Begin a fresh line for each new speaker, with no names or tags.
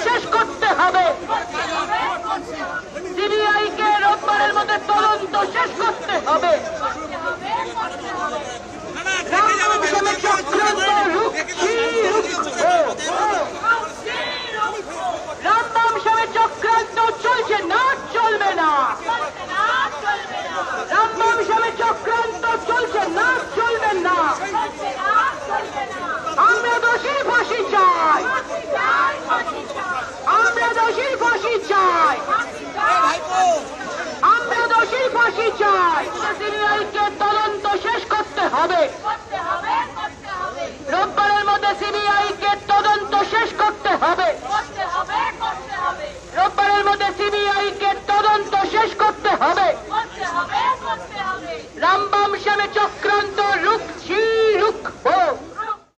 শেষ করতে হবে। সিবিআই কে রোববারের মধ্যে তদন্ত শেষ করতে হবে। রামবাম সাহেবের চক্রান্ত চলছে না, চলবে না। রামবাম সাহেবের চক্রান্ত চলছে না, চলবে না। আমরা দোষীর ফাঁসি চাই, আমরা দোষীর ফাঁসি চাই, আমরা দোষীর ফাঁসি চাই। সিবিআইকে তদন্ত শেষ করতে হবে। রোববারের মধ্যে সিবিআইকে তদন্ত শেষ করতে হবে। রোববারের মধ্যে সিবিআইকে তদন্ত শেষ করতে হবে। রামবাম সাহেবের চক্র